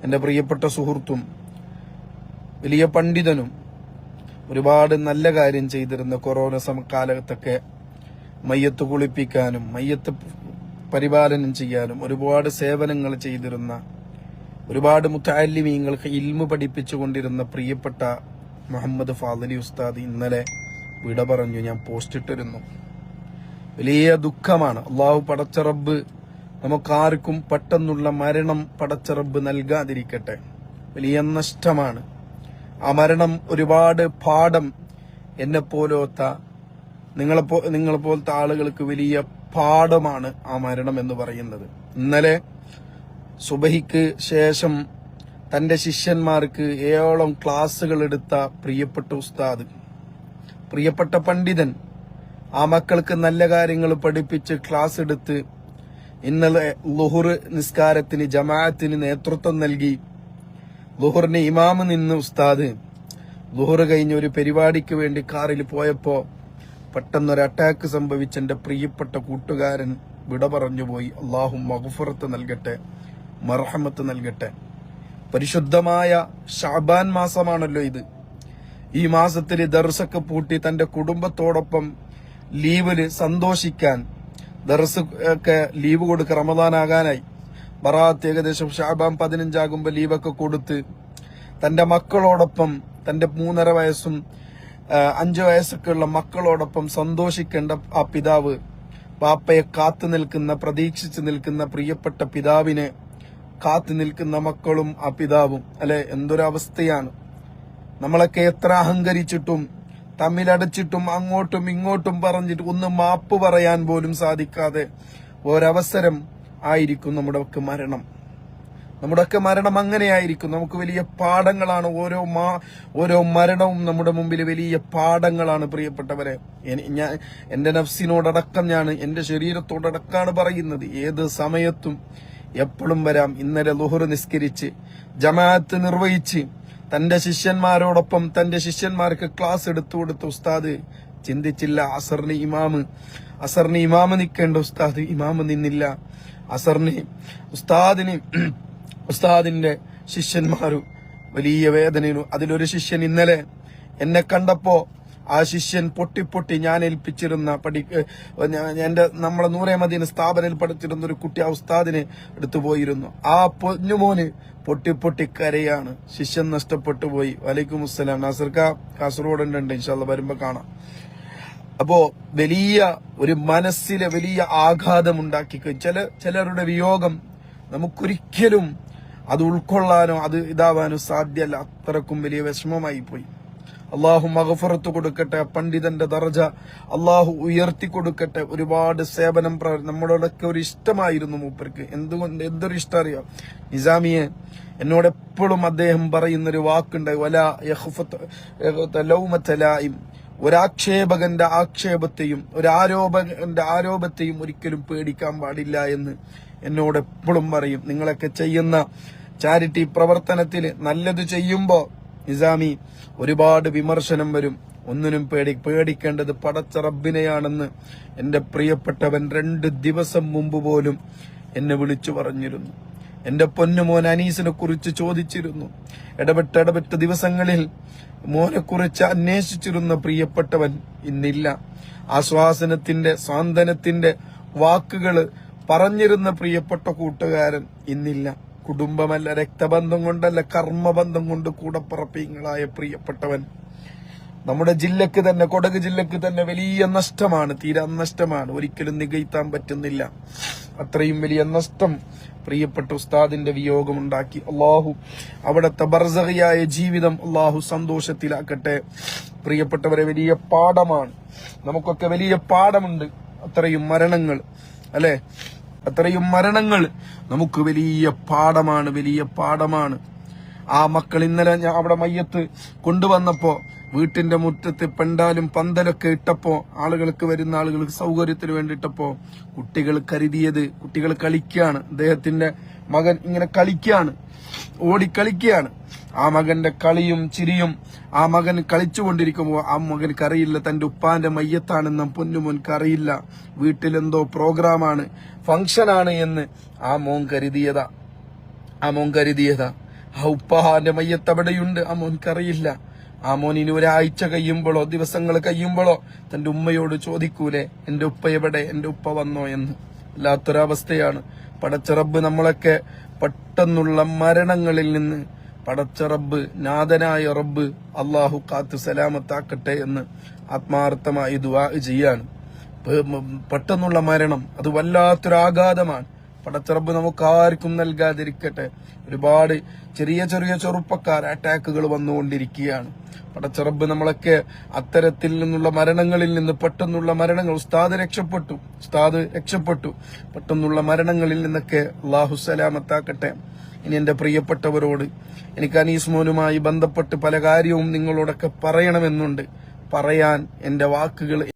എൻ്റെ പ്രിയപ്പെട്ട സുഹൃത്തും വലിയ പണ്ഡിതനും ഒരുപാട് നല്ല കാര്യം ചെയ്തിരുന്ന കൊറോണ കാലത്തൊക്കെ മയ്യത്ത് കുളിപ്പിക്കാനും മയ്യത്ത് പരിപാലനം ചെയ്യാനും ഒരുപാട് സേവനങ്ങൾ ചെയ്തിരുന്ന ഒരുപാട് മുത്തഅല്ലിമീങ്ങൾക്ക് ഇൽമു പഠിപ്പിച്ചുകൊണ്ടിരുന്ന പ്രിയപ്പെട്ട മുഹമ്മദ് ഫാദിലി ഉസ്താദ് ഇന്നലെ വിട പറഞ്ഞു. ഞാൻ പോസ്റ്റ് ഇട്ടിരുന്നു. വലിയ ദുഃഖമാണ്. അള്ളാഹു പടച്ച റബ്ബ് നമുക്കാർക്കും പെട്ടെന്നുള്ള മരണം പടച്ച റബ്ബ് നൽകാതിരിക്കട്ടെ. വലിയ നഷ്ടമാണ്. ആ മരണം ഒരുപാട് പാഠം എന്നെ പോലത്തെ നിങ്ങളെപ്പോലത്തെ ആളുകൾക്ക് വലിയ പാഠമാണ് ആ മരണം എന്ന് പറയുന്നത്. ഇന്നലെ സുബഹിക്ക് ശേഷം തന്റെ ശിഷ്യന്മാർക്ക് 7 ക്ലാസ്സുകൾ എടുത്ത പ്രിയപ്പെട്ട ഉസ്താദ്, പ്രിയപ്പെട്ട പണ്ഡിതൻ, ആ മക്കൾക്ക് നല്ല കാര്യങ്ങൾ പഠിപ്പിച്ച് ക്ലാസ് എടുത്ത് ഇന്നലെ ളുഹുർ നിസ്കാരത്തിന് ജമാഅത്തിന് നേതൃത്വം നൽകി ളുഹുറിന് ഇമാമ് നിന്ന് ഉസ്താദ് ളുഹുർ കഴിഞ്ഞ ഒരു പരിപാടിക്ക് വേണ്ടി കാറിൽ പോയപ്പോ പെട്ടെന്നൊരു അറ്റാക്ക് സംഭവിച്ച എന്റെ പ്രിയപ്പെട്ട കൂട്ടുകാരൻ വിട പറഞ്ഞുപോയി. അള്ളാഹു മഗ്ഫിറത്ത് നൽകട്ടെ, മർഹമത്ത് നൽകട്ടെ. പരിശുദ്ധമായ ശഅബാൻ മാസമാണല്ലോ ഇത്. ഈ മാസത്തിൽ ദർസൊക്കെ പൂട്ടി തന്റെ കുടുംബത്തോടൊപ്പം ലീവില് സന്തോഷിക്കാൻ ദർസ് ഒക്കെ ലീവ് കൊടുക്ക. റമദാനാകാനായി. ബറാത്ത് ഏകദേശം ശഅബാൻ 15 ആകുമ്പോ ലീവൊക്കെ കൊടുത്ത് തന്റെ മക്കളോടൊപ്പം, തന്റെ 3.5 വയസ്സും 5 വയസ്സൊക്കെ ഉള്ള മക്കളോടൊപ്പം സന്തോഷിക്കേണ്ട ആ പിതാവ്, പാപ്പയെ കാത്തു നിൽക്കുന്ന, പ്രതീക്ഷിച്ചു നിൽക്കുന്ന പ്രിയപ്പെട്ട പിതാവിനെ കാത്തു നിൽക്കുന്ന മക്കളും ആ പിതാവും. അല്ലെ, എന്തൊരവസ്ഥയാണ്. നമ്മളൊക്കെ എത്ര അഹങ്കരിച്ചിട്ടും തമ്മിലടച്ചിട്ടും അങ്ങോട്ടും ഇങ്ങോട്ടും പറഞ്ഞിട്ട് ഒന്ന് മാപ്പ് പറയാൻ പോലും സാധിക്കാതെ ഒരവസരം ആയിരിക്കും നമ്മുടെയൊക്കെ മരണം. നമ്മുടെയൊക്കെ മരണം അങ്ങനെയായിരിക്കും. നമുക്ക് വലിയ പാഠങ്ങളാണ്. ഓരോ മരണവും നമ്മുടെ മുമ്പിൽ വലിയ പാഠങ്ങളാണ് പ്രിയപ്പെട്ടവരെ. ഞാൻ എന്റെ നഫ്സിനോടടക്കം, ഞാൻ എന്റെ ശരീരത്തോടടക്കാണ് പറയുന്നത്. ഏത് സമയത്തും എപ്പോഴും വരാം. ഇന്നലെ ളുഹുർ നിസ്കരിച്ച് ജമാഅത്ത് നിർവഹിച്ച് തന്റെ ശിഷ്യന്മാരോടൊപ്പം തന്റെ ശിഷ്യന്മാർക്ക് ക്ലാസ് എടുത്തു കൊടുത്ത ഉസ്താദ് ചിന്തിച്ചില്ല അസറിന് ഇമാമ് നിൽക്കേണ്ട ഉസ്താദ് ഇമാമ് നിന്നില്ല. അസറിന് ഉസ്താദിന്റെ ശിഷ്യന്മാരും വലിയ വേദനയും. അതിലൊരു ശിഷ്യൻ ഇന്നലെ എന്നെ കണ്ടപ്പോ ആ ശിഷ്യൻ പൊട്ടി ഞാൻ ഏൽപ്പിച്ചിരുന്ന നമ്മളെ നൂറെ മദീന സ്ഥാപനത്തിൽ പഠിച്ചിരുന്ന ഒരു കുട്ടി ആ ഉസ്താദിനെ എടുത്തു പോയിരുന്നു. ആ പൊന്നുമോന് പൊട്ടി കരയാണ്. ശിഷ്യൻ നഷ്ടപ്പെട്ടു പോയി. വലൈക്കും അസ്സലാം. നാസർക്ക കാസർഗോഡ് ഇൻഷാല്ലാ വരുമ്പോ കാണാം. അപ്പോ വലിയ ഒരു മനസ്സിലെ വലിയ ആഘാതം ഉണ്ടാക്കി. ചിലരുടെ വിയോഗം നമുക്കൊരിക്കലും അത് ഉൾക്കൊള്ളാനോ അത് ഇതാവാനോ സാധ്യമല്ല. അത്രക്കും വലിയ വിഷമമായി പോയി. അള്ളാഹു മഗ്ഫിറത്ത് കൊടുക്കട്ടെ. പണ്ഡിതന്റെ ദർജ അള്ളാഹു ഉയർത്തി കൊടുക്കട്ടെ. ഒരുപാട് സേവനം നമ്മളോടൊക്കെ ഒരു ഇഷ്ടമായിരുന്നു മൂപ്പർക്ക്. എന്തൊരു ഇഷ്ടം അറിയാം. നിസാമിയെ എന്നോട് എപ്പോഴും അദ്ദേഹം പറയുന്നൊരു വാക്കുണ്ട്, വലാ യഖ്ഫത ലൗമത ലായിം. ഒരാക്ഷേപകന്റെ ആക്ഷേപത്തെയും ഒരാരോപകന്റെ ആരോപത്തെയും ഒരിക്കലും പേടിക്കാൻ പാടില്ല എന്ന് എന്നോട് എപ്പോഴും പറയും. നിങ്ങളൊക്കെ ചെയ്യുന്ന ചാരിറ്റി പ്രവർത്തനത്തിൽ നല്ലത് ചെയ്യുമ്പോ നിസാമി ഒരുപാട് വിമർശനം വരും. ഒന്നിനും പേടിക്കേണ്ടത് പടച്ച റബ്ബിനെയാണെന്ന് എന്റെ പ്രിയപ്പെട്ടവൻ 2 ദിവസം മുമ്പ് പോലും എന്നെ വിളിച്ചു പറഞ്ഞിരുന്നു. എന്റെ പൊന്നുമോൻ അനീസിനെ കുറിച്ച് ചോദിച്ചിരുന്നു. ഇടപെട്ട ദിവസങ്ങളിൽ മോനെ കുറിച്ച് അന്വേഷിച്ചിരുന്ന പ്രിയപ്പെട്ടവൻ ഇന്നില്ല. ആശ്വാസനത്തിന്റെ സാന്ത്വനത്തിന്റെ വാക്കുകൾ പറഞ്ഞിരുന്ന പ്രിയപ്പെട്ട കൂട്ടുകാരൻ ഇന്നില്ല. കുടുംബമല്ല, രക്തബന്ധം കൊണ്ടല്ല, കർമ്മബന്ധം കൊണ്ട് കൂടപ്പിറപ്പിങ്ങളായ പ്രിയപ്പെട്ടവൻ നമ്മുടെ ജില്ലക്ക് തന്നെ, കൊടക് ജില്ലക്ക് തന്നെ വലിയ നഷ്ടമാണ്. തീരാ നഷ്ടമാണ്. ഒരിക്കലും നികത്താൻ പറ്റുന്നില്ല. അത്രയും വലിയ നഷ്ടം പ്രിയപ്പെട്ട ഉസ്താദിന്റെ വിയോഗമുണ്ടാക്കി. അള്ളാഹു അവിടുത്തെ ബർസഖിയായ ജീവിതം അള്ളാഹു സന്തോഷത്തിലാക്കട്ടെ. പ്രിയപ്പെട്ടവരെ, വലിയ പാഠമാണ്. നമുക്കൊക്കെ വലിയ പാഠമുണ്ട്. അത്രയും മരണങ്ങൾ, അല്ലെ, അത്രയും മരണങ്ങൾ നമുക്ക് വലിയ പാഠമാണ്. ആ മക്കൾ ഇന്നലെ ഞാൻ അവിടെ മയ്യത്ത് കൊണ്ടുവന്നപ്പോ വീട്ടിന്റെ മുറ്റത്ത് പെണ്ടാലും പന്തലൊക്കെ ഇട്ടപ്പോ വരുന്ന ആളുകൾക്ക് സൗകര്യത്തിന് വേണ്ടിയിട്ടപ്പോ കുട്ടികൾ കളിക്കുകയാണ്. അദ്ദേഹത്തിന്റെ മകൻ ഇങ്ങനെ കളിക്കുകയാണ്, ഓടിക്കളിക്കുകയാണ്. ആ മകന്റെ കളിയും ചിരിയും, ആ മകൻ കളിച്ചുകൊണ്ടിരിക്കുമ്പോ ആ മകൻക്ക് അറിയില്ല തന്റെ ഉപ്പാന്റെ മയ്യത്താണെന്ന് പൊന്നുമോൻക്ക് അറിയില്ല. വീട്ടിലെന്തോ പ്രോഗ്രാമാണ്, ഫംഗ്ഷനാണ് എന്ന് ആ മോൻ കരുതിയതാ. ആ ഉപ്പാന്റെ മയ്യത്ത് അവിടെയുണ്ട്. ആ മോൻക്കറിയില്ല. ആ മോൻ ഇനി ഒരാഴ്ച കഴിയുമ്പോഴോ ദിവസങ്ങൾ കഴിയുമ്പോഴോ തന്റെ ഉമ്മയോട് ചോദിക്കൂലേ, എന്റെ ഉപ്പ എവിടെ, എന്റെ ഉപ്പ വന്നോ എന്ന്. വല്ലാത്തൊരവസ്ഥയാണ്. പടച്ച റബ്ബ് നമ്മളൊക്കെ പെട്ടെന്നുള്ള മരണങ്ങളിൽ നിന്ന് പടച്ച റബ്ബ്, നാഥനായ റബ്ബ് അള്ളാഹു കാത്തു സലാമത്താക്കട്ടെ എന്ന് ആത്മാർത്ഥമായി ദുആ ചെയ്യാണ്. പെട്ടെന്നുള്ള മരണം അത് വല്ലാത്തൊരാഘാതമാണ്. പടച്ച റബ്ബ് നമുക്ക് ആർക്കും നൽകാതിരിക്കട്ടെ. ഒരുപാട് ചെറിയ ചെറിയ ചെറുപ്പക്കാർ അറ്റാക്കുകൾ വന്നുകൊണ്ടിരിക്കുകയാണ്. പടച്ച റബ്ബ് നമ്മളൊക്കെ അത്തരത്തിൽ നിന്നുള്ള മരണങ്ങളിൽ നിന്ന്, പെട്ടെന്നുള്ള മരണങ്ങൾ, ഉസ്താദ് രക്ഷപ്പെട്ടു. പെട്ടെന്നുള്ള മരണങ്ങളിൽ നിന്നൊക്കെ അല്ലാഹു സലാമത്താക്കട്ടെ. ഇനി എന്റെ പ്രിയപ്പെട്ടവരോട് എനിക്ക് അനീസ് മോനുമായി ബന്ധപ്പെട്ട് പല കാര്യവും നിങ്ങളോടൊക്കെ പറയണമെന്നുണ്ട്. പറയാൻ എന്റെ വാക്കുകൾ